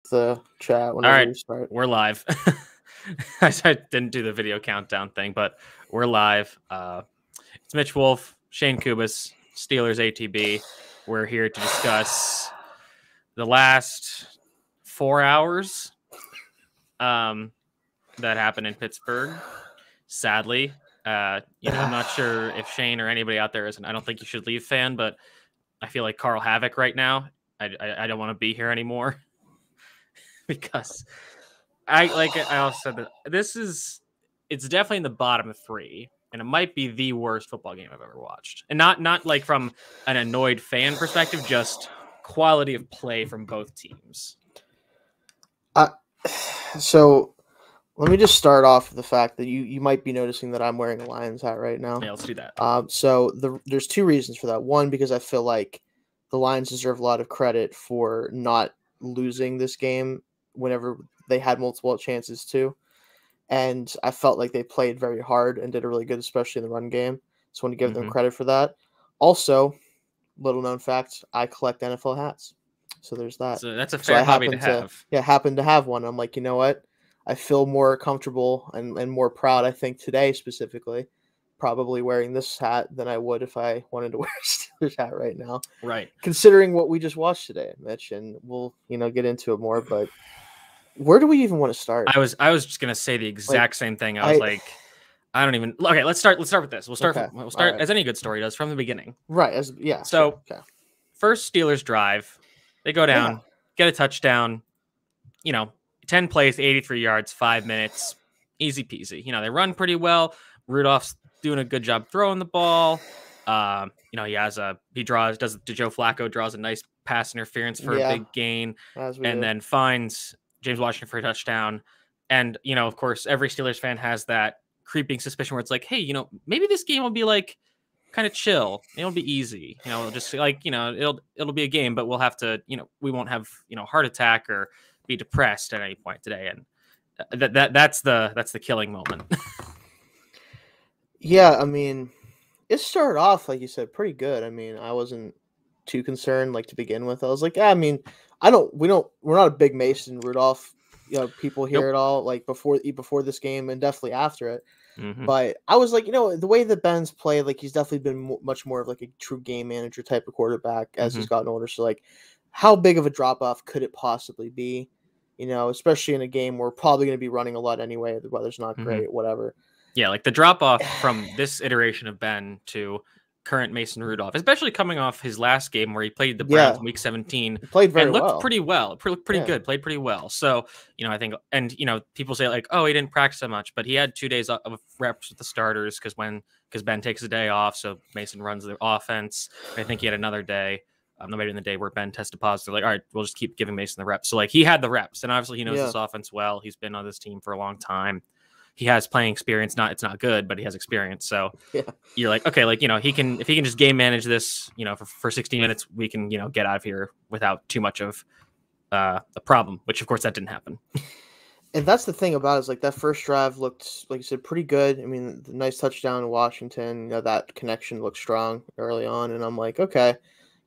the chat All whenever right, you start. we're live. I didn't do the video countdown thing, but we're live. It's Mitch Wolfe, Shayne Kubas, Steelers ATB. We're here to discuss the last 4 hours that happened in Pittsburgh. Sadly, I'm not sure if Shane or anybody out there is an I don't think you should leave fan, but I feel like Carl Havoc right now. I don't want to be here anymore because I also said that it's definitely in the bottom 3, and it might be the worst football game I've ever watched. And not like from an annoyed fan perspective, just quality of play from both teams. So let me just start off with the fact that you might be noticing that I'm wearing a Lions hat right now. Yeah, let's do that. There's 2 reasons for that. One, because I feel like the Lions deserve a lot of credit for not losing this game whenever they had multiple chances to. And I felt like they played very hard and did a really good, especially in the run game. So I want to give them credit for that. Also, little known fact, I collect NFL hats. So there's that. So that's a fair hobby to have. Happen to have one. I'm like, you know what? I feel more comfortable and more proud, I think, today specifically, probably wearing this hat than I would if I wanted to wear a Steelers hat right now. Right. Considering what we just watched today, Mitch, and we'll, get into it more, but where do we even want to start? I was just gonna say the exact same thing. I was I don't even. Okay, let's start with this. We'll start. We'll start right. As any good story does from the beginning. Right. So, first Steelers drive, they go down, get a touchdown. 10 plays, 83 yards, 5 minutes, easy peasy. They run pretty well. Rudolph's doing a good job throwing the ball. Joe Flacco draws a nice pass interference for a big gain, and then finds James Washington for a touchdown. And, of course, every Steelers fan has that creeping suspicion where it's like, hey, maybe this game will be like kind of chill. It'll be easy. Just like, it'll be a game, but we'll have to, we won't have, heart attack or be depressed at any point today. And that's the killing moment. Yeah. I mean, it started off, like you said, pretty good. I mean, I wasn't too concerned, to begin with. I was like, we're not a big Mason Rudolph, people here at all, before this game and definitely after it. Mm-hmm. But I was like, the way that Ben's played, he's definitely been much more of a true game manager type of quarterback as he's gotten older. So how big of a drop off could it possibly be? Especially in a game where we're probably going to be running a lot anyway. The weather's not great, whatever. Yeah, the drop off from this iteration of Ben to current Mason Rudolph, especially coming off his last game where he played the Browns in Week 17, he played very looked pretty well, pretty good, played pretty well. So I think, and people say he didn't practice that much, but he had 2 days of reps with the starters because Ben takes a day off, so Mason runs the offense. I think he had another day. Maybe in the day where Ben tested positive, all right, we'll just keep giving Mason the reps. So he had the reps, and obviously he knows this offense well. He's been on this team for a long time. He has playing experience. It's not good, but he has experience. So you're like, okay, if he can just game manage this, for 60 minutes, we can, get out of here without too much of a problem, which of course that didn't happen. And that's the thing about it, is that first drive looked, like you said, pretty good. I mean, the nice touchdown in Washington, that connection looked strong early on. And I'm like, okay,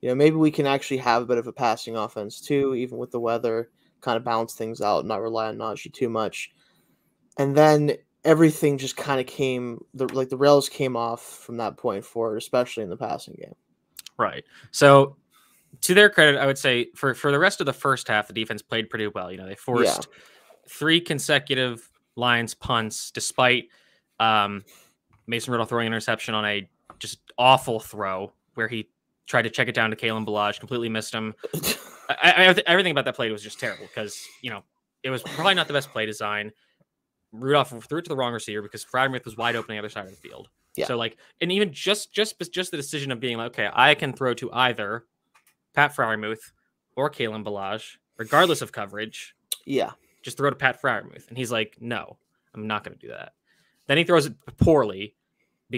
maybe we can actually have a bit of a passing offense too, even with the weather, kind of balance things out, not rely on Najee too much. And then everything just kind of the rails came off from that point forward, especially in the passing game. Right. So to their credit, I would say for the rest of the first half, the defense played pretty well. They forced 3 consecutive Lions punts, despite Mason Rudolph throwing an interception on a just awful throw where he tried to check it down to Kalen Ballage, completely missed him. Everything about that play was just terrible because, it was probably not the best play design. Rudolph threw it to the wrong receiver because Freiermuth was wide open on the other side of the field. Yeah. So and even just the decision of being okay, I can throw to either Pat Freiermuth or Kalen Ballage, regardless of coverage. Yeah. Just throw to Pat Freiermuth. And he's like, no, I'm not going to do that. Then he throws it poorly,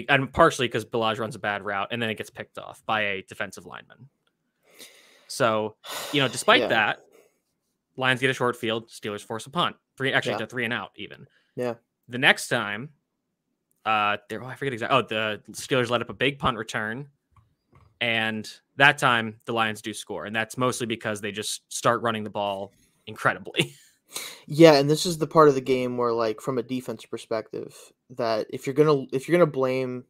and partially because Ballage runs a bad route, and then it gets picked off by a defensive lineman. So, despite that, Lions get a short field, Steelers force a punt. To 3 and out even. Yeah. The next time, I forget exactly. The Steelers let up a big punt return, and that time the Lions do score, and that's mostly because they just start running the ball, incredibly. Yeah, and this is the part of the game where, like, from a defense perspective, that if you're gonna blame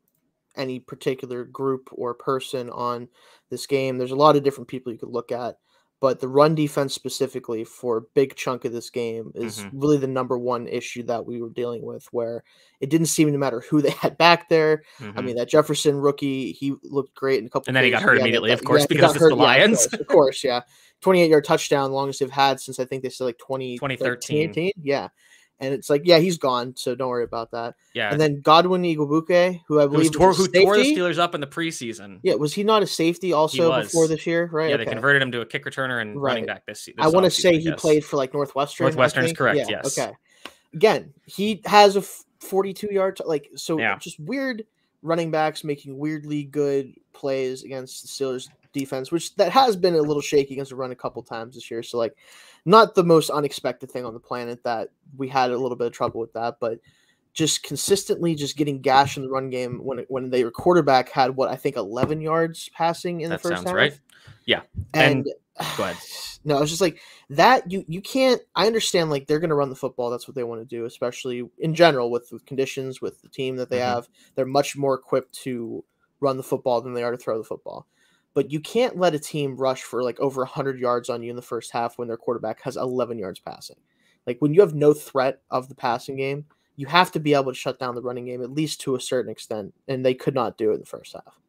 any particular group or person on this game, there's a lot of different people you could look at. But the run defense specifically for a big chunk of this game is really the number one issue that we were dealing with, where it didn't seem to matter who they had back there. I mean, that Jefferson rookie, he looked great in a couple and then he got hurt immediately, of course, yeah, because it's the Lions. Of course, yeah. 28-yard touchdown, longest they've had since I think they said like 2013. Yeah. And it's like, yeah, he's gone, so don't worry about that. Yeah. And then Godwin Igwebuike, who I believe tore the Steelers up in the preseason. Yeah, was he not a safety also before this year? Right. Yeah, they converted him to a kick returner and running back this season. I want to say he played for like Northwestern. Northwestern is correct. Yeah, yes. Okay. Again, he has a 42-yard just weird running backs making weirdly good plays against the Steelers defense, which that has been a little shaky against the run a couple times this year. So like, not the most unexpected thing on the planet that we had a little bit of trouble with that, but just consistently just getting gashed in the run game when their quarterback had what I think 11 yards passing in the first half. Sounds right. Yeah. And go ahead. No, it's just like that. You can't. I understand like they're going to run the football. That's what they want to do, especially in general with conditions with the team that they have. They're much more equipped to run the football than they are to throw the football. But you can't let a team rush for like over 100 yards on you in the first half when their quarterback has 11 yards passing. Like when you have no threat of the passing game, you have to be able to shut down the running game at least to a certain extent, and they could not do it in the first half.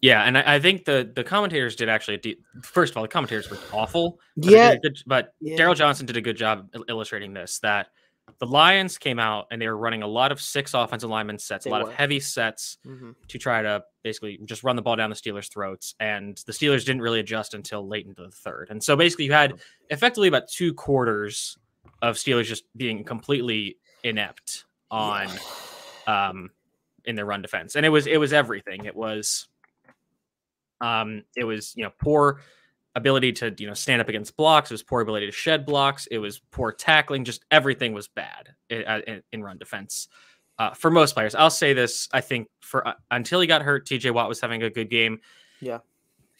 Yeah, and I think the commentators did actually. First of all, the commentators were awful. But Daryl Johnson did a good job illustrating this. That the Lions came out and they were running a lot of 6 offensive lineman sets, a lot of heavy sets to try to basically just run the ball down the Steelers' throats. And the Steelers didn't really adjust until late into the third. And so basically you had effectively about 2 quarters of Steelers just being completely inept on in their run defense. And it was everything. It was poor ability to stand up against blocks. It was poor ability to shed blocks. It was poor tackling. Just everything was bad in run defense for most players. I'll say this: I think until he got hurt, T.J. Watt was having a good game. Yeah,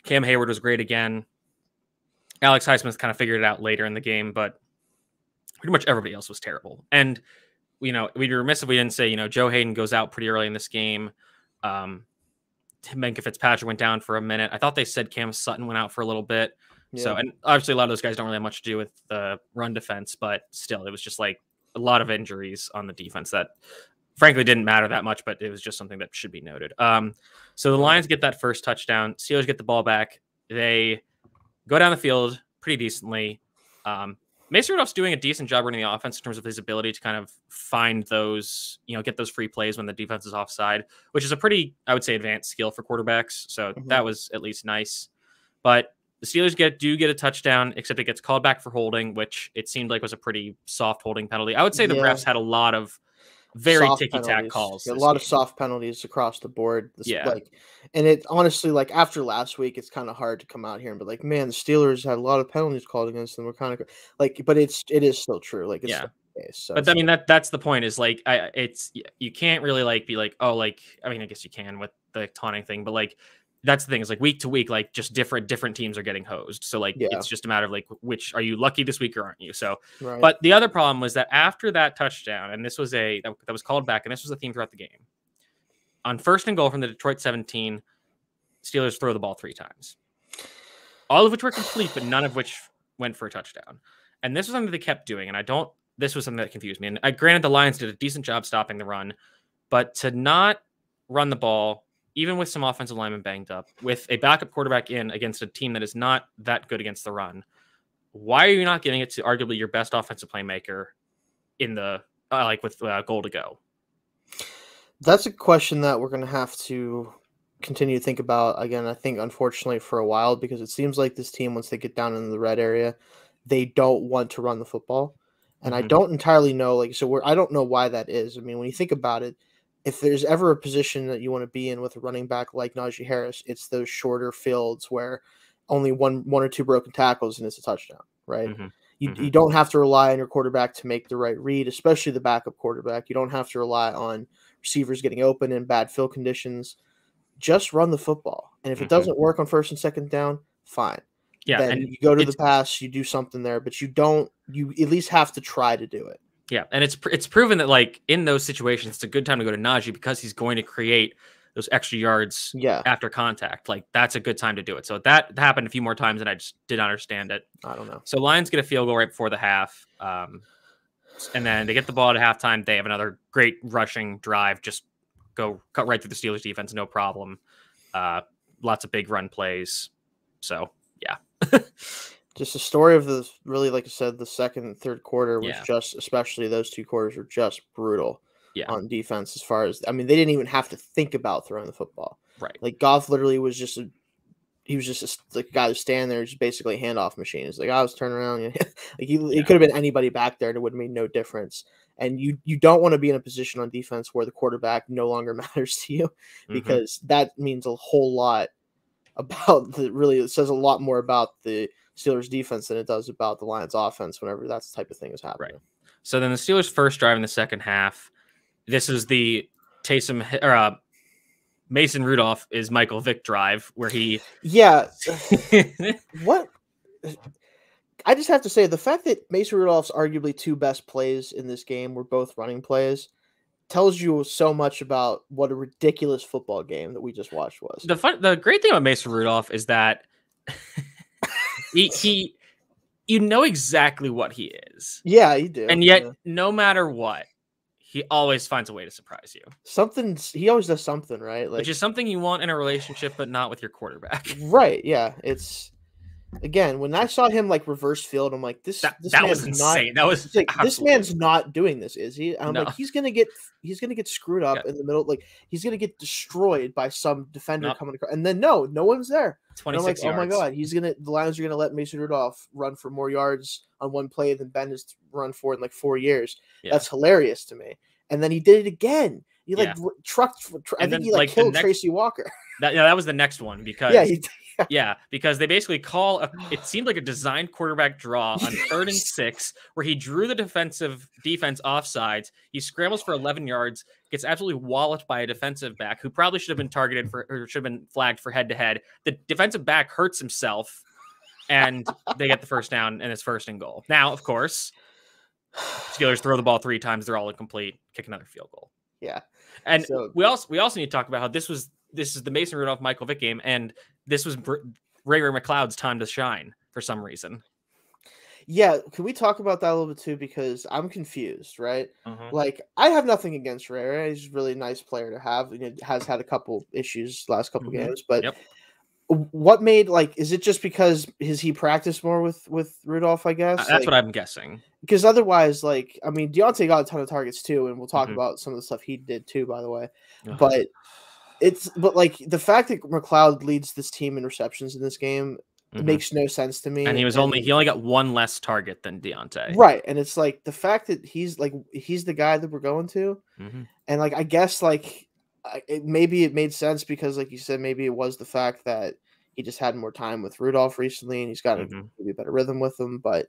Cam Hayward was great again. Alex Highsmith kind of figured it out later in the game, but pretty much everybody else was terrible. And we'd be remiss if we didn't say Joe Hayden goes out pretty early in this game. Minkah Fitzpatrick went down for a minute. I thought they said Cam Sutton went out for a little bit. Yeah. So, and obviously a lot of those guys don't really have much to do with the run defense, but still, it was just like a lot of injuries on the defense that frankly didn't matter that much, but it was just something that should be noted. So the Lions get that first touchdown. Steelers get the ball back. They go down the field pretty decently. Mason Rudolph's doing a decent job running the offense in terms of his ability to kind of find those, get those free plays when the defense is offside, which is a pretty, I would say, advanced skill for quarterbacks. So that was at least nice. But the Steelers do get a touchdown, except it gets called back for holding, which it seemed like was a pretty soft holding penalty. I would say the refs had a lot of very ticky-tack calls. A lot of soft penalties across the board. And it honestly, like after last week, it's kind of hard to come out here and be like, man, the Steelers had a lot of penalties called against them. We're kind of like, but it is still true. Like, it's the case, so. But I mean, that's the point is like, you can't really like be like, oh, like, I mean, I guess you can with the taunting thing, but like, that's the thing is like week to week, like just different teams are getting hosed. So like, it's just a matter of like, which are you lucky this week or aren't you? So, but the other problem was that after that touchdown, and this was that was called back, and this was a theme throughout the game. On 1st and goal from the Detroit 17, Steelers throw the ball 3 times, all of which were complete, but none of which went for a touchdown. And this was something they kept doing. And this was something that confused me. And granted, the Lions did a decent job stopping the run, but to not run the ball, even with some offensive linemen banged up, with a backup quarterback in against a team that is not that good against the run, why are you not giving it to arguably your best offensive playmaker in the with goal to go? That's a question that we're going to have to continue to think about again. I think unfortunately for a while, because it seems like this team, once they get down into the red area, they don't want to run the football, and I don't entirely know. I don't know why that is. I mean, when you think about it, if there's ever a position that you want to be in with a running back like Najee Harris, it's those shorter fields where only one or two broken tackles and it's a touchdown, right? You don't have to rely on your quarterback to make the right read, especially the backup quarterback. You don't have to rely on receivers getting open in bad field conditions. Just run the football. And if it doesn't work on 1st and 2nd down, fine. Yeah, then and you go to the pass, you do something there, but you at least have to try to do it. Yeah, and it's proven that like in those situations, it's a good time to go to Najee because he's going to create those extra yards after contact. Like that's a good time to do it. So that happened a few more times, and I just didn't understand it. I don't know. So Lions get a field goal right before the half, and then they get the ball at halftime. They have another great rushing drive, just cut right through the Steelers defense, no problem. Lots of big run plays. So yeah. Just the story of the really, like I said, the second and third quarter was just, especially those 2 quarters were just brutal on defense. As far as, I mean, they didn't even have to think about throwing the football. Right. Like Goff literally was just like a guy who's standing there, just basically a handoff machine. It's like, I was turning around. Like it could have been anybody back there, and it would have made no difference. And you don't want to be in a position on defense where the quarterback no longer matters to you, because that means a whole lot about it says a lot more about the Steelers defense than it does about the Lions offense whenever that type of thing is happening. Right. So then the Steelers' first drive in the second half, this is the Mason Rudolph is Michael Vick drive where he what I just have to say, the fact that Mason Rudolph's arguably 2 best plays in this game were both running plays tells you so much about what a ridiculous football game that we just watched was. The great thing about Mason Rudolph is that he you know exactly what he is. Yeah, you do. And yet, no matter what, he always finds a way to surprise you. He always does something, right? Which is something you want in a relationship, but not with your quarterback. Right, yeah. It's, again, when I saw him like reverse field, I'm like, this was insane. That was like, this man's not doing this, is he? And I'm like, he's gonna get screwed up in the middle, like he's gonna get destroyed by some defender coming across, and then no one's there. 26 yards. Oh my god, the Lions are gonna let Mason Rudolph run for more yards on one play than Ben has run for in like 4 years. That's hilarious to me. And then he did it again. He trucked. I think he killed Tracy Walker. That was the next one because because they basically it seemed like a designed quarterback draw on 3rd and 6 where he drew the defense offsides. He scrambles for 11 yards, gets absolutely walloped by a defensive back who probably should have been targeted or should have been flagged for head-to-head. The defensive back hurts himself, and they get the first down, and it's 1st and goal. Now, of course, Steelers throw the ball 3 times. They're all incomplete. Kick another field goal. Yeah. And we also need to talk about how this is the Mason Rudolph Michael Vick game, and this was Ray McLeod's time to shine for some reason. Yeah, can we talk about that a little bit too? Because I'm confused, right? Like, I have nothing against Ray. Ray is a really nice player to have. He has had a couple issues last couple games, but what made, like, is it just because he practiced more with Rudolph, I guess? That's what I'm guessing. Because otherwise, like, I mean, Deontay got a ton of targets too, and we'll talk about some of the stuff he did too, by the way. But like the fact that McLeod leads this team in receptions in this game makes no sense to me. And he only got 1 less target than Deontay. Right. And it's like the fact that he's the guy that we're going to. And like, I guess like maybe it made sense because, like you said, maybe it was the fact that he just had more time with Rudolph recently and he's got maybe a better rhythm with him. But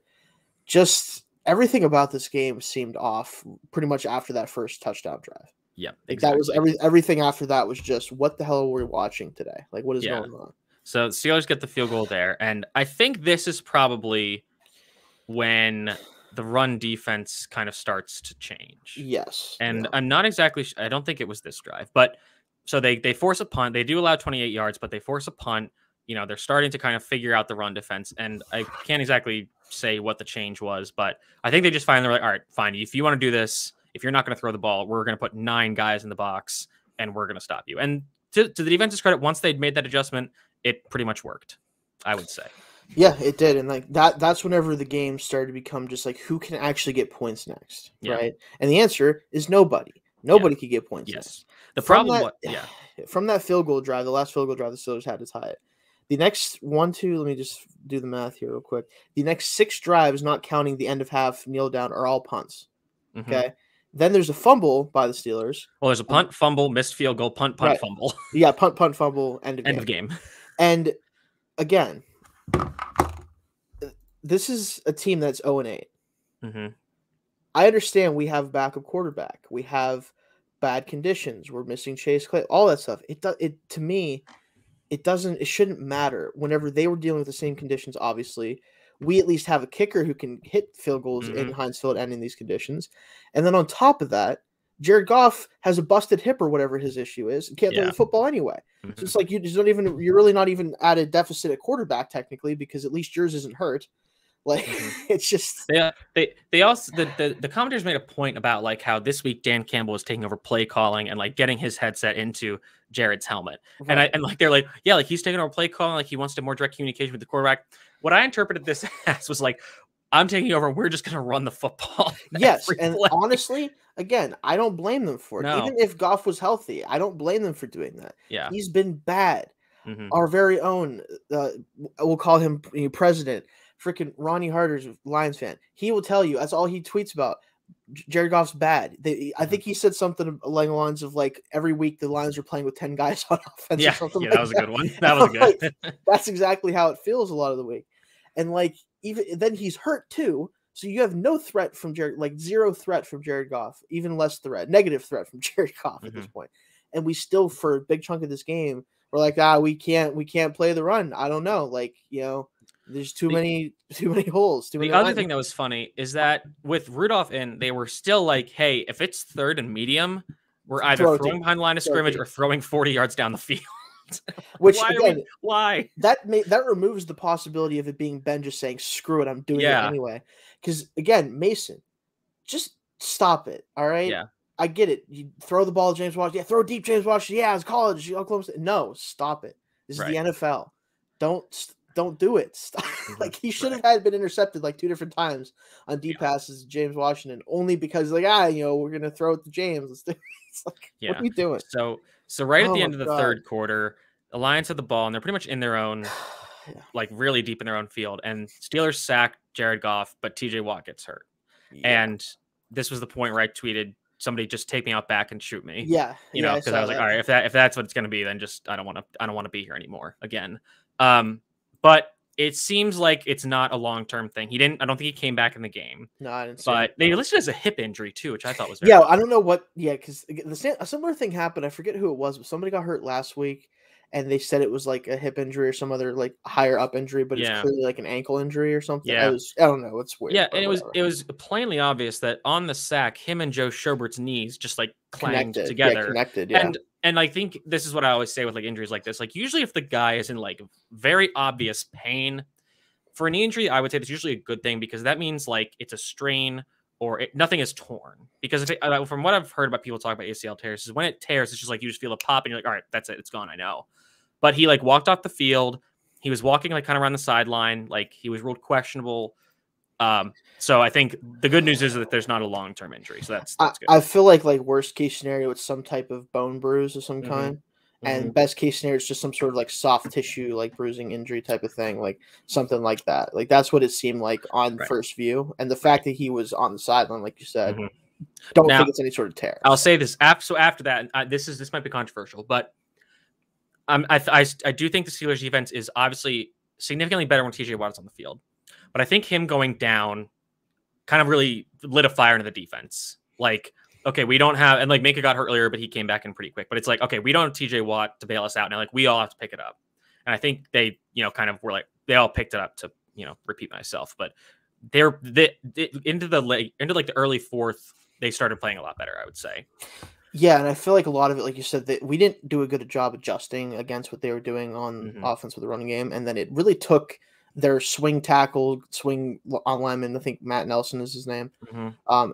just everything about this game seemed off pretty much after that first touchdown drive. Yeah, exactly. That was everything after that was just, what the hell are we watching today? Like, what is going on? So the Steelers get the field goal there, and I think this is probably when the run defense kind of starts to change. Yes. And I'm not exactly I don't think it was this drive, but so they force a punt. They do allow 28 yards, but they force a punt. You know, they're starting to kind of figure out the run defense, and I can't exactly say what the change was, but I think they just finally were like, all right, fine. If you want to do this, if you're not going to throw the ball, we're going to put 9 guys in the box, and we're going to stop you. And to the defense's credit, once they'd made that adjustment, it pretty much worked, I would say. Yeah, it did. And like that's whenever the game started to become just like, who can actually get points next, right? And the answer is nobody. Nobody could get points next. The problem from that field goal drive, the last field goal drive, the Steelers had to tie it. The next 1, 2, let me just do the math here real quick. The next 6 drives, not counting the end of half, kneel down, are all punts. Okay. Then there's a fumble by the Steelers. Well, there's a punt, fumble, missed field goal, punt, fumble. Yeah, punt, fumble, end of game. And again, this is a team that's 0-8. I understand we have a backup quarterback. We have bad conditions. We're missing Chase Clay, all that stuff. To me, it shouldn't matter. Whenever they were dealing with the same conditions, obviously, we at least have a kicker who can hit field goals in Heinz Field and in these conditions. And then on top of that, Jared Goff has a busted hip or whatever his issue is and can't throw the football anyway. So it's like you're really not even at a deficit at quarterback technically, because at least yours isn't hurt. Like it's just they also the commentators made a point about like how this week Dan Campbell was taking over play calling and like getting his headset into Jared's helmet. Right. And like they're like, yeah, like he's taking over play calling, like he wants to more direct communication with the quarterback. What I interpreted this as was like, I'm taking over, we're just gonna run the football. Yes, and honestly, again, I don't blame them for it. No. Even if Goff was healthy, I don't blame them for doing that. Yeah. He's been bad. Our very own we'll call him president. Freaking Ronnie Harder's a Lions fan. He will tell you that's all he tweets about. Jared Goff's bad. I think he said something along the lines of like every week the Lions are playing with 10 guys on offense. Yeah, or something that was a good one. That was good. Like, that's exactly how it feels a lot of the week. And like even then he's hurt too. So you have no threat from Jared, like zero threat from Jared Goff, even less threat, negative threat from Jared Goff at this point. And we still, for a big chunk of this game, we're like, we can't play the run. I don't know, like there's too many holes. The other thing that was funny is that with Rudolph in, they were still like, hey, if it's third and medium, we're either throwing behind the line of scrimmage or throwing 40 yards down the field. Which why? That removes the possibility of it being Ben just saying, screw it, I'm doing it anyway. Because again, Mason, just stop it. All right. Yeah. I get it. You throw the ball to James Washington. Yeah, throw deep, James Washington. Yeah, it's college. Oklahoma State. No, stop it. This is the NFL. Don't do it. Stop. Like he should have been intercepted like 2 different times on deep passes to James Washington, only because like we're gonna throw it to James. Let's do it. It's like, what are you doing? So right at the end of the third quarter, the Lions had the ball and they're pretty much in their own, like really deep in their own field. And Steelers sack Jared Goff, but TJ Watt gets hurt. Yeah. And this was the point where I tweeted, somebody just take me out back and shoot me. Yeah. You know, because I was like, all right, if that's what it's going to be, then just, I don't want to be here anymore again. But it seems like it's not a long-term thing. I don't think he came back in the game. No, I didn't see But they listed it as a hip injury too, which I thought was very I don't know what, because a similar thing happened. I forget who it was, but somebody got hurt last week and they said it was like a hip injury or some other like higher up injury, but it's clearly like an ankle injury or something. Yeah. I don't know. It's weird. Yeah, and it was plainly obvious that on the sack, him and Joe Scherbert's knees just like clanged together. Yeah, connected, yeah. And I think this is what I always say with like injuries like this. Like usually if the guy is in like very obvious pain for an injury, I would say that's usually a good thing because that means like it's a strain or nothing is torn. Because from what I've heard about people talk about ACL tears, is when it tears, it's just like you just feel a pop and you're like, all right, that's it, it's gone. I know. But he like walked off the field. He was walking like kind of around the sideline. Like he was ruled questionable. So I think the good news is that there's not a long-term injury. So that's good. I feel like worst case scenario, it's some type of bone bruise of some kind. And best case scenario is just some sort of like soft tissue, like bruising injury type of thing, like something like that. Like that's what it seemed like on first view. And the fact that he was on the sideline, like you said, don't think it's any sort of tear. I'll say this. So after that, this might be controversial, but I do think the Steelers defense is obviously significantly better when TJ Watt is on the field. But I think him going down kind of really lit a fire into the defense. Like, okay, we don't have, and like Minka got hurt earlier, but he came back in pretty quick. But it's like, okay, we don't have TJ Watt to bail us out now. Like, we all have to pick it up. And I think they, kind of were like, they all picked it up to, repeat myself. But into the early fourth, they started playing a lot better, I would say. Yeah, and I feel like a lot of it, like you said, that we didn't do a good job adjusting against what they were doing on offense with the running game. And then it really took their swing on lineman, I think Matt Nelson is his name.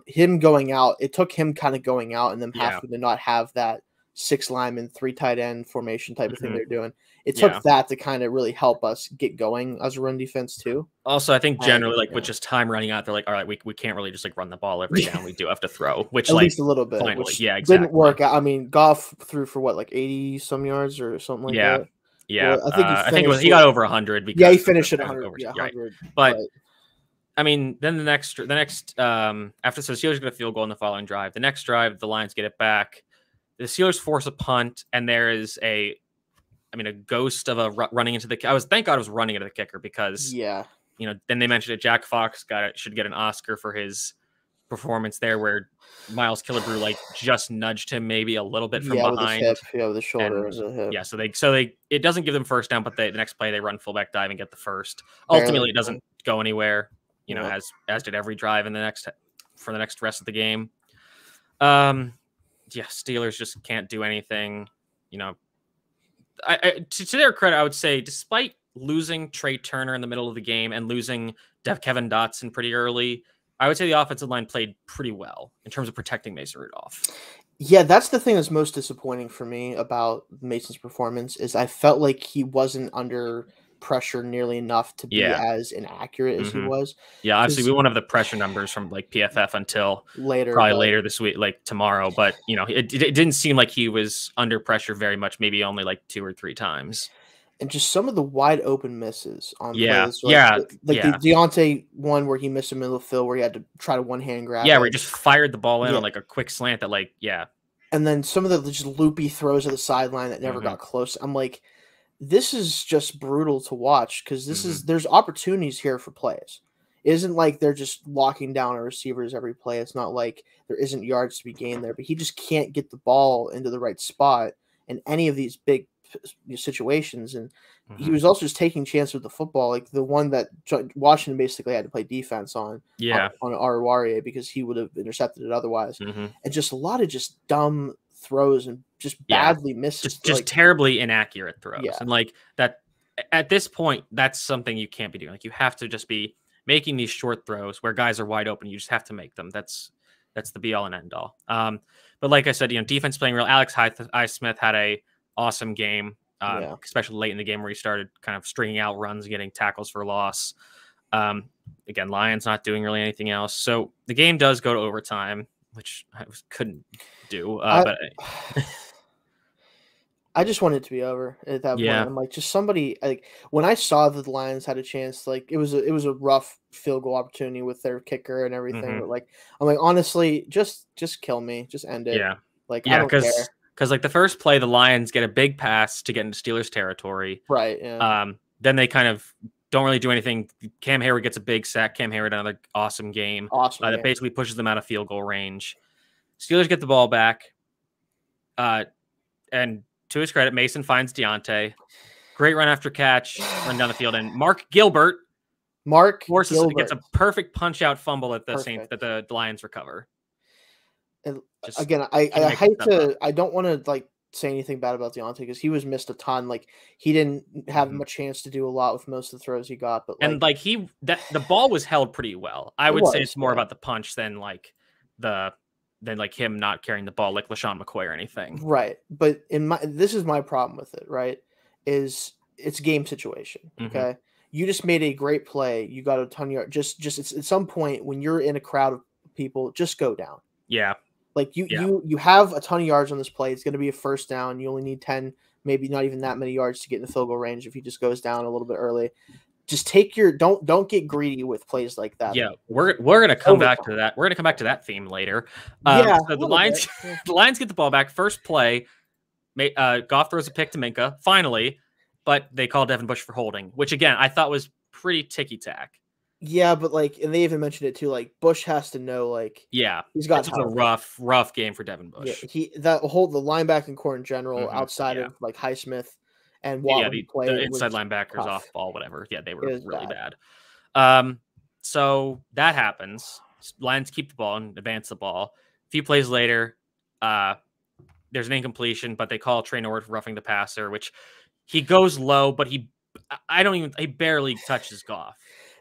Him going out, it took him kind of going out and then having to not have that 6 lineman, 3 tight end formation type of thing they're doing. It took that to kind of really help us get going as a run defense too. Also, I think generally with just time running out, they're like, all right, we can't really just like run the ball every down. We do have to throw, which at least a little bit. Finally, which exactly. Didn't work out. I mean, Goff threw for what, like 80 some yards or something like that. Yeah, well, I think he got over 100. Because he finished at 100. Yeah, 100. But I mean, then the next after the Steelers get a field goal in the following drive. The next drive, the Lions get it back. The Steelers force a punt, and there is a ghost of a running into the. Thank God it was running into the kicker because then they mentioned it. Jack Fox should get an Oscar for his performance there where Miles Killebrew like just nudged him maybe a little bit from with his behind. hip. Yeah, with the shoulder And as a hip. yeah, so they it doesn't give them first down, but the next play they run fullback dive and get the first. Barely. Ultimately, it doesn't go anywhere. You know, Yeah. as did every drive in the next rest of the game. Yeah, Steelers just can't do anything. You know, to their credit, I would say, despite losing Trey Turner in the middle of the game and losing Kevin Dotson pretty early, I would say the offensive line played pretty well in terms of protecting Mason Rudolph. Yeah, that's the thing that's most disappointing for me about Mason's performance is I felt like he wasn't under pressure nearly enough to be as inaccurate as he was. Yeah, obviously we won't have the pressure numbers from like PFF until later this week, like tomorrow. But you know, it didn't seem like he was under pressure very much. Maybe only like 2 or 3 times. And just some of the wide open misses on plays. The Deontay one where he missed him in the field where he had to try to one-hand grab. Yeah, where he just fired the ball in on like a quick slant that And then some of the just loopy throws at the sideline that never got close. I'm like, this is just brutal to watch because there's opportunities here for plays. It isn't like they're just locking down our receivers every play. It's not like there isn't yards to be gained there, but he just can't get the ball into the right spot in any of these big situations. And he was also just taking chances with the football, like the one that Washington basically had to play defense on Aruwariye because he would have intercepted it otherwise. And just a lot of just dumb throws and just badly missed, just terribly inaccurate throws. And like that at this point, that's something you can't be doing. Like you have to just be making these short throws where guys are wide open. You just have to make them. That's the be all and end all. But like I said, you know, defense playing real. Alex Highsmith had a awesome game, especially late in the game where he started kind of stringing out runs, getting tackles for loss. Again, Lions not doing really anything else. So the game does go to overtime, which I couldn't do. But I just wanted it to be over at that point. I'm like, just somebody like when I saw that the Lions had a chance, like it was a rough field goal opportunity with their kicker and everything. But like, I'm like, honestly, just kill me, just end it. I don't care. Because like the first play, the Lions get a big pass to get into Steelers territory. Right. Yeah. Then they kind of don't really do anything. Cam Hayward gets a big sack. Cam Hayward, another awesome game. That basically pushes them out of field goal range. Steelers get the ball back. And to his credit, Mason finds Deontay. Great run after catch, run down the field. And Mark Gilbert gets a perfect punch out fumble at the Lions recover. And again, I don't want to like say anything bad about Deontay because he was missed a ton. Like he didn't have much chance to do a lot with most of the throws he got. But the ball was held pretty well. I would say it's more about the punch than him not carrying the ball like LaShawn McCoy or anything. Right. But this is my problem with it, right? Is it's game situation. Okay. You just made a great play. You got a ton of yards. Just it's at some point when you're in a crowd of people, just go down. Yeah. Like you have a ton of yards on this play. It's going to be a first down. You only need 10, maybe not even that many yards to get in the field goal range if he just goes down a little bit early. Just take your don't get greedy with plays like that. Yeah, we're gonna come back to that. We're gonna come back to that theme later. So the Lions get the ball back. First play, Goff throws a pick to Minka, finally, but they call Devin Bush for holding, which again I thought was pretty ticky tack. Yeah, but and they even mentioned it too. Like Bush has to know, he's got a rough game for Devin Bush. Yeah, the linebacking core in general, outside of Highsmith and Watt, the inside linebackers off ball, whatever. Yeah, they were really bad. So that happens. Lions keep the ball and advance the ball. A few plays later, there's an incompletion, but they call Trey Norwood for roughing the passer, which he goes low, but he barely touches Goff.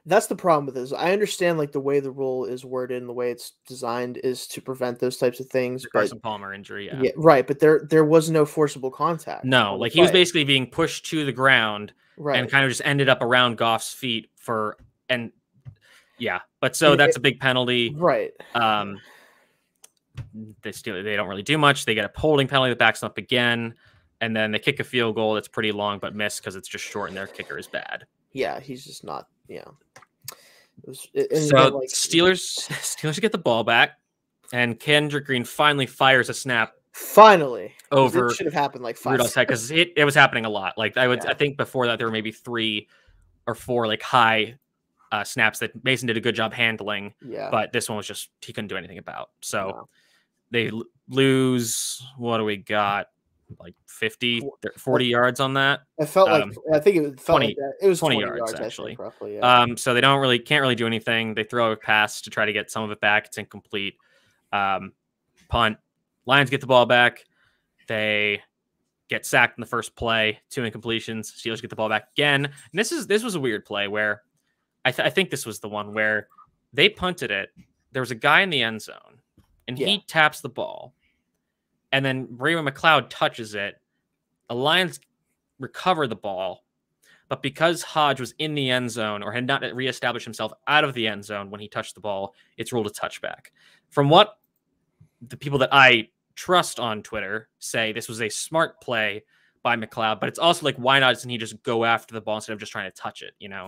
That's the problem with this. I understand the way the rule is worded and the way it's designed is to prevent those types of things. The Carson Palmer injury, yeah, right. But there was no forcible contact. No, he was basically being pushed to the ground, and kind of just ended up around Goff's feet But that's a big penalty, right? They don't really do much. They get a holding penalty that backs them up again, and then they kick a field goal that's pretty long but missed because it's just short and their kicker is bad. Yeah, he's just not. Yeah. Steelers get the ball back, and Kendrick Green finally fires a snap. Finally, over it should have happened like 5 Rudolph's head because it was happening a lot. I think before that there were maybe 3 or 4 high snaps that Mason did a good job handling. Yeah. But this one was just he couldn't do anything about. So No. they lose. What do we got? Like 50, 40 yards on that. It felt like I think it felt 20, like that. It was 20 yards yards I actually. think, roughly. Yeah. So they can't really do anything. They throw a pass to try to get some of it back. It's incomplete. Punt. Lions get the ball back. They get sacked in the first play. 2 incompletions. Steelers get the ball back again. And this was a weird play where I think this was the one where they punted it. There was a guy in the end zone, and he taps the ball, and then Raymond McLeod touches it. The Lions recover the ball, but because Hodge was in the end zone or had not reestablished himself out of the end zone when he touched the ball, it's ruled a touchback. From what the people that I trust on Twitter say, this was a smart play by McLeod, but it's also like, why not doesn't he just go after the ball instead of just trying to touch it, you know?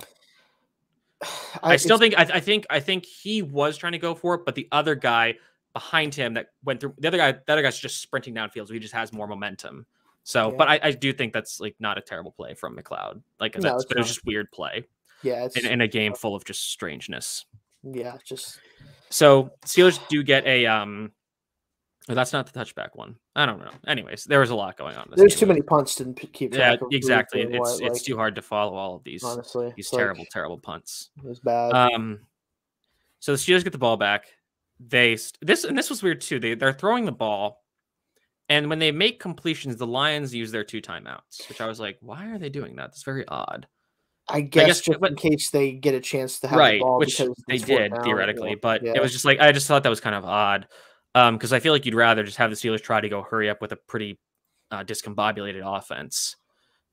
I think he was trying to go for it, but the other guy behind him that went through the other guy's just sprinting downfield, so he just has more momentum. So, but I do think that's like not a terrible play from McLeod. Like but it was just weird play. Yeah, it's in a game full of just strangeness. Yeah, just so Steelers do get a oh, that's not the touchback one. I don't know. Anyways, there was a lot going on. There's too many punts to keep track of. Yeah, exactly. It's too hard to follow all of these. Honestly, these terrible punts. It was bad. So the Steelers get the ball back. This was weird too. They're throwing the ball, and when they make completions, the Lions use their 2 timeouts, which I was like, why are they doing that? That's very odd. I guess just in case they get a chance to have the ball, which because they did theoretically, but it was just like I just thought that was kind of odd. Because I feel like you'd rather just have the Steelers try to go hurry up with a pretty discombobulated offense,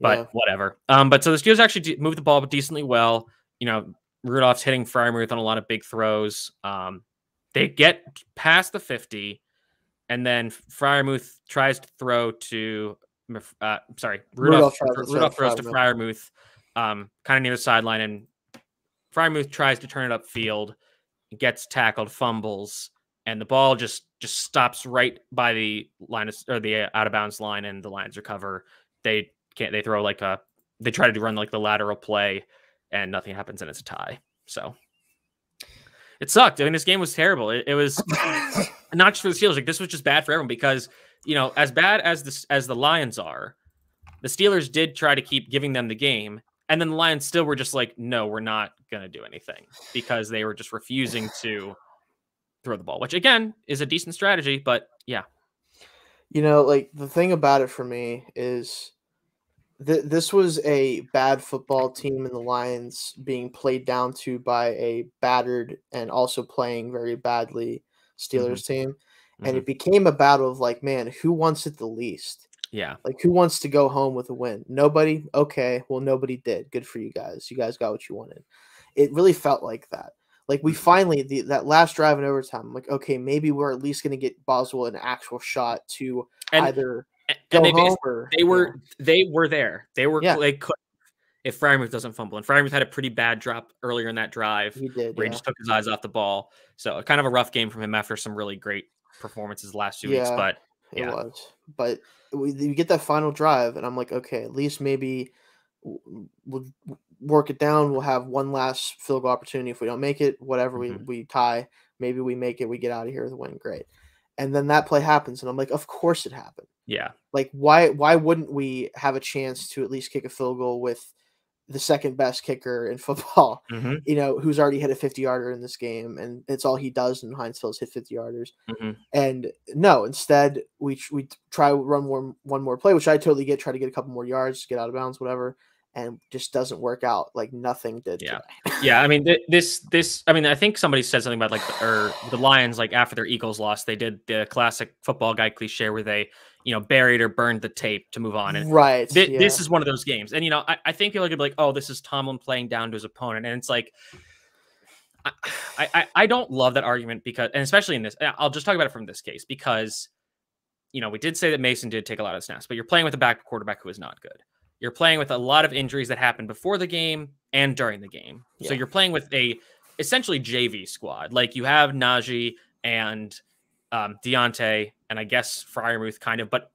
but whatever. But so the Steelers actually moved the ball decently well. You know, Rudolph's hitting Freiermuth on a lot of big throws. They get past the 50, and then Freiermuth tries to throw to Rudolph throws to Freiermuth, kind of near the sideline, and Freiermuth tries to turn it upfield, gets tackled, fumbles. And the ball just stops right by the line or the out of bounds line, and the Lions recover. They throw they try to run like the lateral play, and nothing happens, and it's a tie. So it sucked. I mean, this game was terrible. It was not just for the Steelers. Like, this was just bad for everyone because, you know, as bad as the Lions are, the Steelers did try to keep giving them the game, and then the Lions still were just like, no, we're not gonna do anything because they were just refusing to throw the ball, which again is a decent strategy, but yeah. You know, like the thing about it for me is this was a bad football team in the Lions being played down to by a battered and also playing very badly Steelers team. And it became a battle of like, man, who wants it the least? Yeah. Like, who wants to go home with a win? Nobody? Okay, well, nobody did. Good for you guys. You guys got what you wanted. It really felt like that. Like, we finally, that last drive in overtime, I'm like, okay, maybe we're at least going to get Boswell an actual shot to either go home or... They were there. They could, if Freiermuth doesn't fumble. And Freiermuth had a pretty bad drop earlier in that drive. He did, where he just took his eyes off the ball. So kind of a rough game from him after some really great performances the last 2 weeks. But it was. But we get that final drive, and I'm like, okay, at least maybe we'll work it down. We'll have one last field goal opportunity. If we don't make it, whatever, we tie. Maybe we make it. We get out of here with a win. Great. And then that play happens, and I'm like, of course it happened. Yeah. Like, why wouldn't we have a chance to at least kick a field goal with the second best kicker in football, you know, who's already hit a 50-yarder in this game, and it's all he does in Hinesville's hit 50-yarders. And no, instead we try to run one more play, which I totally get, try to get a couple more yards, get out of bounds, whatever, and just doesn't work out. Like, nothing did. Yeah. I mean, I mean, I think somebody said something about the Lions, like after their Eagles loss, they did the classic football guy cliche where they, you know, buried or burned the tape to move on. And this is one of those games. And, you know, I think people could be like, oh, this is Tomlin playing down to his opponent. And it's like, I don't love that argument because, and especially in this, I'll just talk about it from this case because, you know, we did say that Mason did take a lot of snaps, but you're playing with a backup quarterback who is not good. You're playing with a lot of injuries that happened before the game and during the game. So you're playing with a essentially JV squad. Like, you have Najee and Deontay, and I guess Freiermuth kind of, but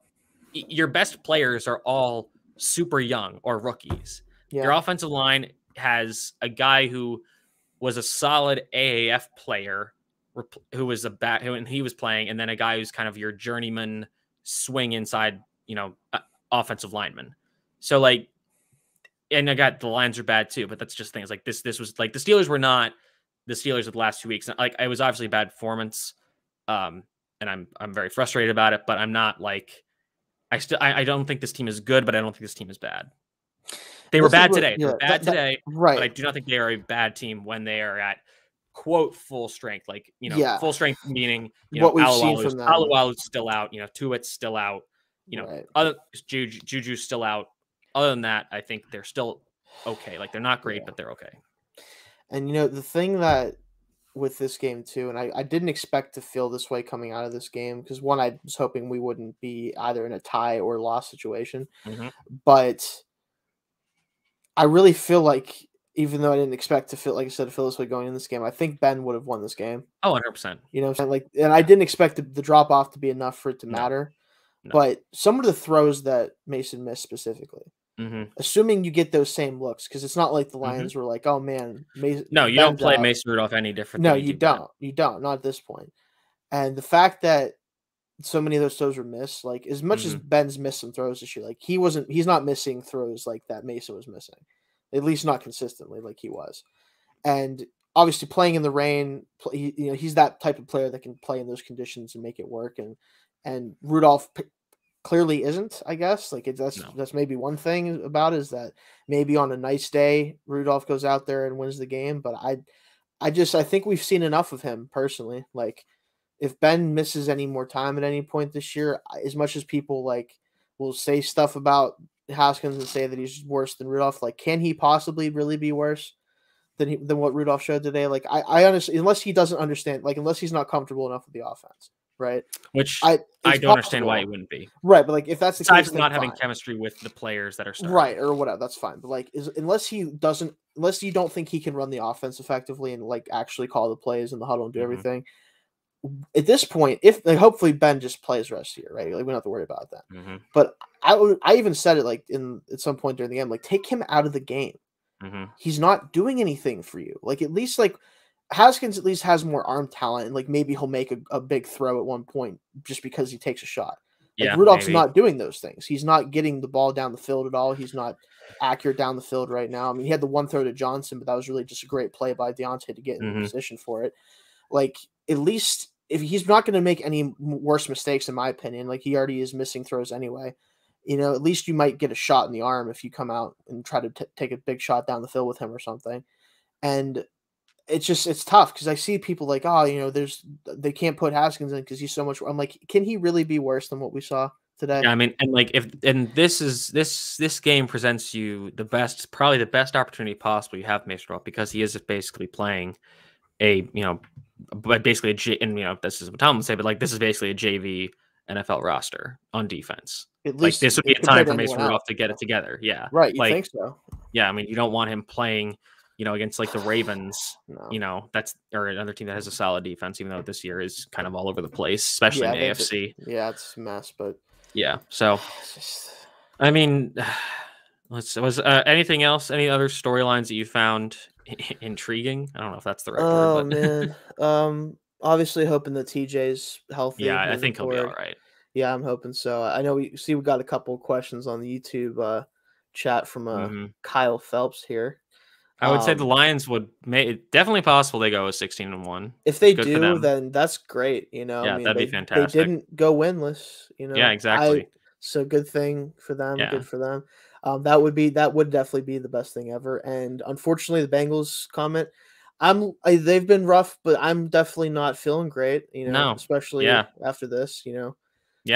your best players are all super young or rookies. Your offensive line has a guy who was a solid AAF player who was who he was playing, and then a guy who's kind of your journeyman swing inside, offensive lineman. So like, and I got the lines are bad too, but that's just things like this. This was like the Steelers were not the Steelers of the last 2 weeks. Like it was obviously a bad performance, and I'm very frustrated about it. But I'm not like I don't think this team is good, but I don't think this team is bad. They were bad today. They were bad today, right? But I do not think they are a bad team when they are at quote full strength. Like full strength meaning what we've seen from them. Alualu's still out. Tuitt's still out. Other Juju's still out. Other than that, I think they're still okay. Like they're not great, but they're okay. And the thing that with this game too, and I didn't expect to feel this way coming out of this game because one, I was hoping we wouldn't be either in a tie or loss situation, but I really feel like even though I didn't expect to feel like I said to feel this way going in this game, I think Ben would have won this game. Oh, 100%. You know what I'm saying? Like, and I didn't expect the drop off to be enough for it to matter. No. But some of the throws that Mason missed specifically, assuming you get those same looks, because it's not like the Lions were like, oh man, Mason. No, you don't play Mason Rudolph any different. No, you don't. You don't. Not at this point. And the fact that so many of those throws were missed, like as much as Ben's missed some throws this year, like he's not missing throws like that Mason was missing, at least not consistently like he was. And obviously playing in the rain, he's that type of player that can play in those conditions and make it work. And Rudolph clearly isn't, I guess. Like that's maybe one thing about it, is that maybe on a nice day Rudolph goes out there and wins the game. But I think we've seen enough of him personally. Like if Ben misses any more time at any point this year, as much as people like will say stuff about Haskins and say that he's worse than Rudolph, like can he possibly really be worse than what Rudolph showed today? Like I honestly, unless he doesn't understand, like unless he's not comfortable enough with the offense. Right. Which I don't understand why he wouldn't be. Right. But like if that's the case, from not having chemistry with the players that are starting. Right, or whatever, that's fine. But like unless you don't think he can run the offense effectively and like actually call the plays in the huddle and do everything. At this point, if like, hopefully Ben just plays the rest of the year, right? Like we don't have to worry about that. But I even said it like at some point during the game, like take him out of the game. He's not doing anything for you. Like at least like Haskins at least has more arm talent, and like maybe he'll make a big throw at one point just because he takes a shot. Like Rudolph's not doing those things. He's not getting the ball down the field at all. He's not accurate down the field right now. I mean, he had the one throw to Johnson, but that was really just a great play by Deontay to get in position for it. Like at least if he's not going to make any worse mistakes, in my opinion, like he already is missing throws anyway. At least you might get a shot in the arm if you come out and try to take a big shot down the field with him or something. And it's tough because I see people like, they can't put Haskins in because he's so much. I'm like, can he really be worse than what we saw today? Yeah, I mean, and this game presents you probably the best opportunity possible you have, Mason Rudolph, because he is basically playing this is what Tom would say, but like this is basically a JV NFL roster on defense. At least this would be a time for Mason Rudolph to get it together. Yeah, right. You think so? Yeah, I mean, you don't want him playing. Against like the Ravens, that's or another team that has a solid defense, even though this year is kind of all over the place, especially in the AFC. It's a mess, but yeah. So, I mean, was anything else? Any other storylines that you found intriguing? I don't know if that's the right word. But... man, obviously hoping that TJ's healthy. Yeah, I think he'll be all right. Yeah, I'm hoping so. I know we got a couple of questions on the YouTube chat from Kyle Phelps here. I would say the Lions would definitely possible they go 16-1. If they do, then that's great. That'd be fantastic. They didn't go winless. Yeah, exactly. So good thing for them. Yeah. Good for them. That would definitely be the best thing ever. And unfortunately, the Bengals comment. They've been rough, but I'm definitely not feeling great. Especially after this. Yeah.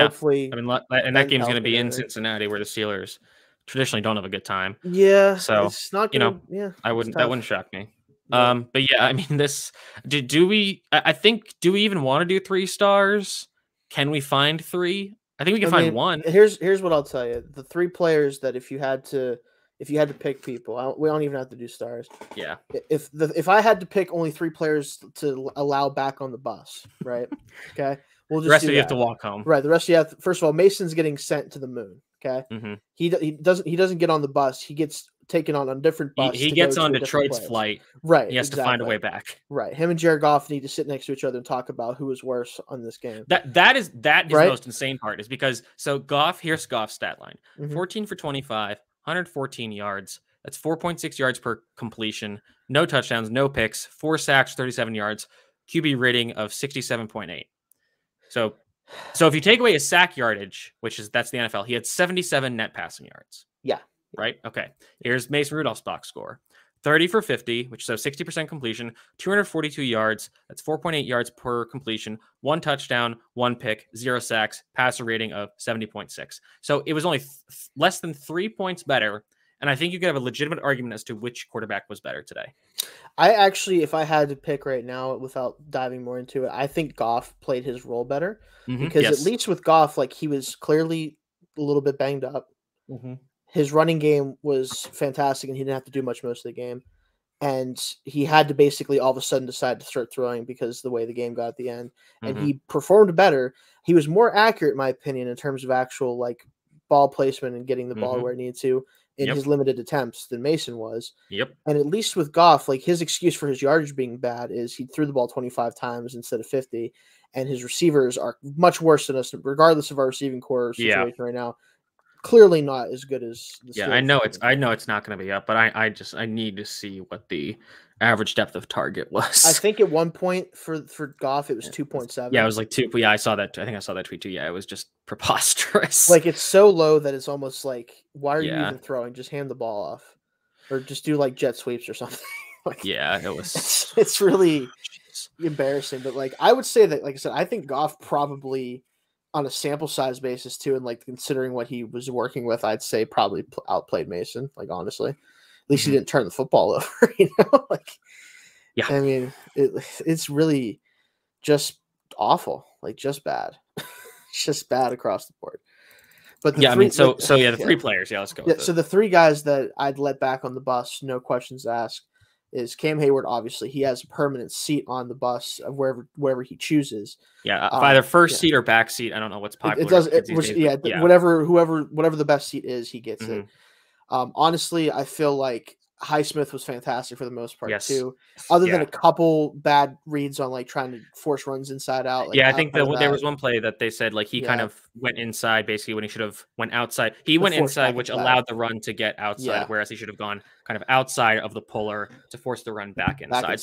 Hopefully, I mean, and that game's going to be in Cincinnati, where the Steelers traditionally don't have a good time. Yeah. So it's not gonna, that wouldn't shock me. Yeah. But yeah, I mean, do we even want to do 3 stars? Can we find 3? I think we can find 1. Here's what I'll tell you. The 3 players that if you had to pick people, we don't even have to do stars. Yeah. If I had to pick only 3 players to allow back on the bus, right? Okay. We'll just the rest of you have to walk home. Right. The rest of you have first of all, Mason's getting sent to the moon. Okay. He doesn't get on the bus. He gets taken on a different bus. He to gets go on to a different Detroit's place. flight. Right. He has to find a way back. Right. Him and Jared Goff need to sit next to each other and talk about who was worse on this game. That is Right? the most insane part, is because here's Goff's stat line. 14 for 25, 114 yards. That's 4.6 yards per completion. No touchdowns, no picks, 4 sacks, 37 yards. QB rating of 67.8. So if you take away his sack yardage, that's the NFL, he had 77 net passing yards. Yeah. Right? Okay. Here's Mason Rudolph's box score. 30 for 50, which is a 60% completion, 242 yards. That's 4.8 yards per completion, 1 touchdown, 1 pick, 0 sacks, passer rating of 70.6. So it was only less than 3 points better. And I think you could have a legitimate argument as to which quarterback was better today. I actually, if I had to pick right now without diving more into it, I think Goff played his role better because at least with Goff, like, he was clearly a little bit banged up. His running game was fantastic, and he didn't have to do much most of the game. And he had to basically all of a sudden decide to start throwing because the way the game got at the end. And he performed better. He was more accurate, in my opinion, in terms of actual, like, ball placement and getting the ball where it needed to in his limited attempts than Mason was. And at least with Goff, like, his excuse for his yardage being bad is he threw the ball 25 times instead of 50. And his receivers are much worse than us, regardless of our receiving core situation right now. Clearly not as good as the Steelers. I know it's not going to be up, but I need to see what the average depth of target was. I think at one point for Goff it was 2.7. Yeah, it was like 2. Yeah, I saw that. I think I saw that tweet too. Yeah, it was just preposterous. Like, it's so low that it's almost like, why are you even throwing? Just hand the ball off, or just do like jet sweeps or something. Like, yeah, it was. It's really embarrassing. But, like, I would say that, like I said, I think Goff probably, on a sample size basis too, and, like, considering what he was working with, I'd say probably outplayed Mason. Like, honestly, at least he didn't turn the football over. You know, like, yeah. I mean, it's really just awful. Like, just bad. It's just bad across the board. But the 3 players. Yeah, let's go. Yeah, so the 3 guys that I'd let back on the bus, no questions asked, is Cam Hayward. Obviously, he has a permanent seat on the bus of wherever he chooses. Yeah, either first seat or back seat. I don't know what's popular. Whatever the best seat is, he gets it. Honestly, I feel like Highsmith was fantastic for the most part too, other than a couple bad reads on, like, trying to force runs inside out. Like, I think there was one play that they said, like, he kind of went inside basically when he should have went outside. He went inside, which allowed the run to get outside, whereas he should have gone kind of outside of the puller to force the run back inside.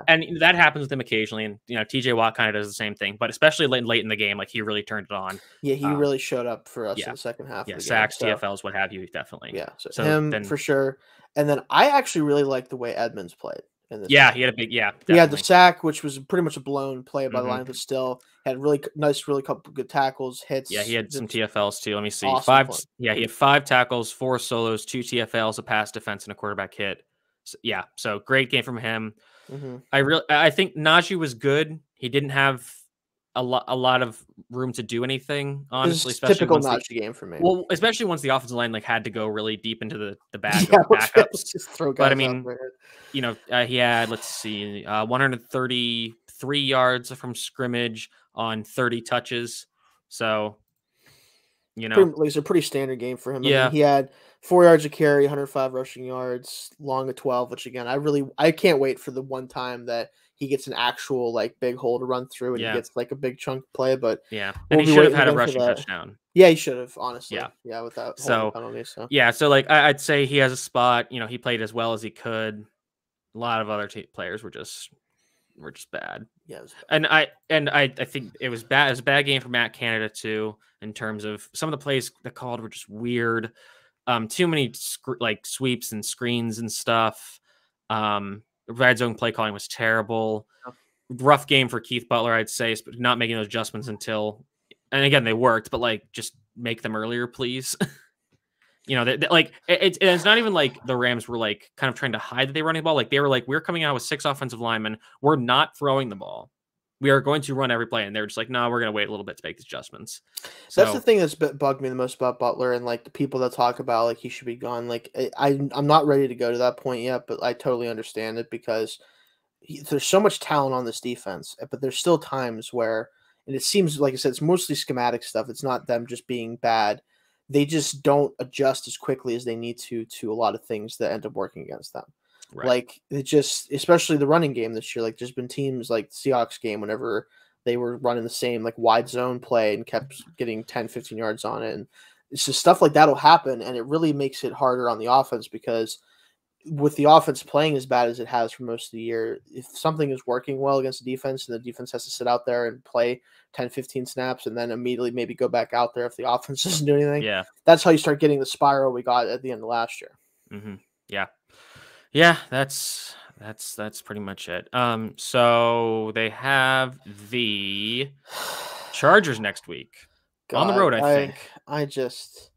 And that happens with him occasionally, and TJ Watt kind of does the same thing, but especially late in the game, like, he really turned it on. Yeah, he really showed up for us in the second half. Yeah, sacks, TFLs, what have you, definitely. Yeah, so him for sure. And then I actually really liked the way Edmonds played in this game. He had a big He had the sack, which was pretty much a blown play by the line, but still had really couple good tackles, hits. Yeah, he had some TFLs too. Let me see. Awesome he had 5 tackles, 4 solos, 2 TFLs, a pass defense, and a quarterback hit. So great game from him. I think Najee was good. He didn't have a lot of room to do anything, honestly. Especially typical Najee game for me. Well, especially once the offensive line had to go really deep into the bag of backups. Just throw guys. But I mean, he had 133 yards from scrimmage on 30 touches. So, it's a pretty standard game for him. I mean, he had 4 yards of carry, 105 rushing yards, long of 12. Which, again, I can't wait for the one time that he gets an actual, like, big hole to run through and he gets, like, a big chunk play. But and he should have had a rushing touchdown. Yeah, he should have, honestly. Yeah, without penalty. So like, I'd say he has a spot. He played as well as he could. A lot of other players were just bad. Yeah, and I think it was bad. It was a bad game for Matt Canada too, in terms of some of the plays that called were just weird. Too many sweeps and screens and stuff. Red zone play calling was terrible. Rough game for Keith Butler, I'd say, but not making those adjustments until, and again, they worked, but, like, just make them earlier, please. It's not even like the Rams were, like, kind of trying to hide that they were running the ball. Like, they were like, we're coming out with 6 offensive linemen. We're not throwing the ball. We are going to run every play. And they're just like, no, we're going to wait a little bit to make these adjustments. So that's the thing that's bugged me the most about Butler, and, like, the people that talk about, like, he should be gone. Like, I'm not ready to go to that point yet, but I totally understand it because there's so much talent on this defense, but there's still times where, and it seems, like I said, it's mostly schematic stuff. It's not them just being bad, they just don't adjust as quickly as they need to a lot of things that end up working against them. Right. Like it just, especially the running game this year, like there's been teams like the Seahawks game whenever they were running the same like wide zone play and kept getting 10, 15 yards on it. And it's just stuff like that'll happen. And it really makes it harder on the offense because with the offense playing as bad as it has for most of the year, if something is working well against the defense and the defense has to sit out there and play 10, 15 snaps and then immediately maybe go back out there if the offense doesn't do anything. Yeah. That's how you start getting the spiral we got at the end of last year. Mm-hmm. Yeah. Yeah, that's pretty much it. So they have the Chargers next week on the road, I think. I just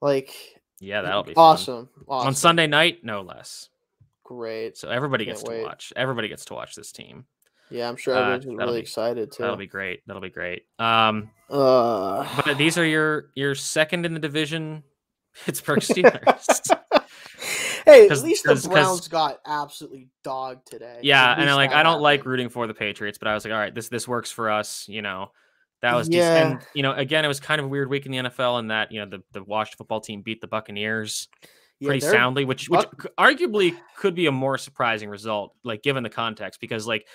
like, yeah, that'll be awesome. fun. Awesome. On Sunday night, no less. Great. So everybody gets to watch. Everybody gets to watch this team. Yeah, I'm sure everybody's really excited too. That'll be great. But these are your second in the division Pittsburgh Steelers. Hey, at least the Browns got absolutely dogged today. Yeah, and I don't like rooting for the Patriots, but I was like, all right, this works for us. That was decent. And again, it was kind of a weird week in the NFL in that the Washington football team beat the Buccaneers pretty soundly, which arguably could be a more surprising result, like given the context, because like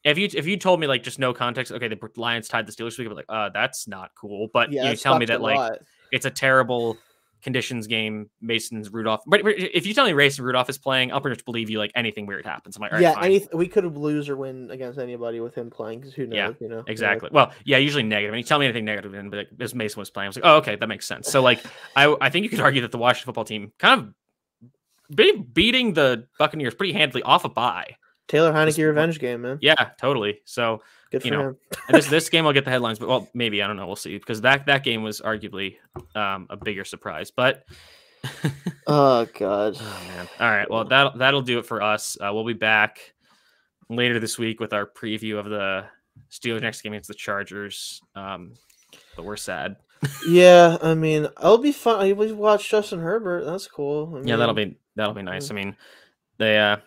if you told me like just no context, okay, the Lions tied the Steelers, we could be like, that's not cool. But you tell me that like it's a terrible conditions game, Mason's Rudolph. But if you tell me Mason Rudolph is playing, I'll pretty much believe you like anything weird happens. I'm like, all right, we could have lose or win against anybody with him playing because who knows, exactly. Well, yeah, usually negative. And you tell me anything negative, and like this Mason was playing, I was like, oh, okay, that makes sense. So like, I think you could argue that the Washington football team kind of beating the Buccaneers pretty handily off a bye. Taylor Heineke revenge game, man. Yeah, totally. So good for him. And this game will get the headlines, but well, maybe I don't know. We'll see because that game was arguably a bigger surprise. But oh god, oh man. All right, well that'll do it for us. We'll be back later this week with our preview of the Steelers next game against the Chargers. But we're sad. Yeah, I mean, it'll be fun. We watch Justin Herbert. That's cool. Yeah, that'll be nice. I mean. The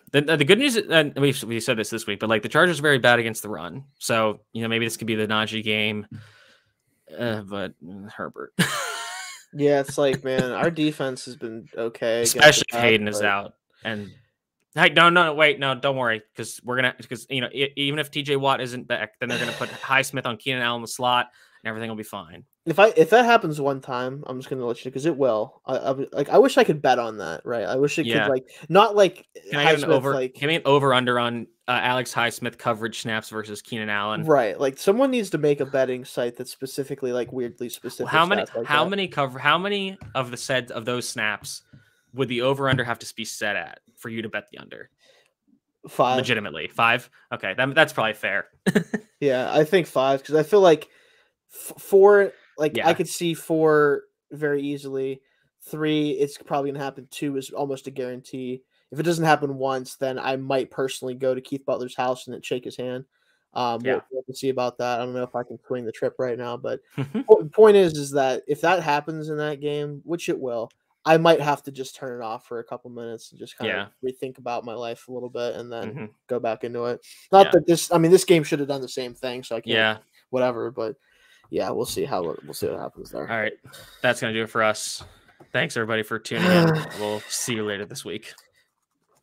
good news, and we said this week, but like the Chargers are very bad against the run. So, maybe this could be the Najee game. But Herbert. Yeah, it's like, man, our defense has been okay. Especially if Hayden is out. And hey, no, don't worry. Because even if TJ Watt isn't back, then they're going to put Highsmith on Keenan Allen in the slot and everything will be fine. If that happens one time, I'm just gonna let you because it will. I wish I could bet on that, right? I wish it could not like. Can I get an over? Can I get over under on Alex Highsmith coverage snaps versus Keenan Allen? Right, like someone needs to make a betting site that's specifically like weirdly specific. How many of the set of those snaps would the over under have to be set at for you to bet the under? 5. Legitimately 5. Okay, that's probably fair. Yeah, I think 5 because I feel like 4. Like I could see 4 very easily. 3, it's probably gonna happen. 2 is almost a guarantee. If it doesn't happen once, then I might personally go to Keith Butler's house and shake his hand. We'll see about that. I don't know if I can swing the trip right now, but the point is that if that happens in that game, which it will, I might have to just turn it off for a couple minutes and just kind of rethink about my life a little bit and then go back into it. Not that this game should have done the same thing, so I can't whatever, but. Yeah, we'll see what happens there. All right. That's going to do it for us. Thanks, everybody, for tuning in. We'll see you later this week.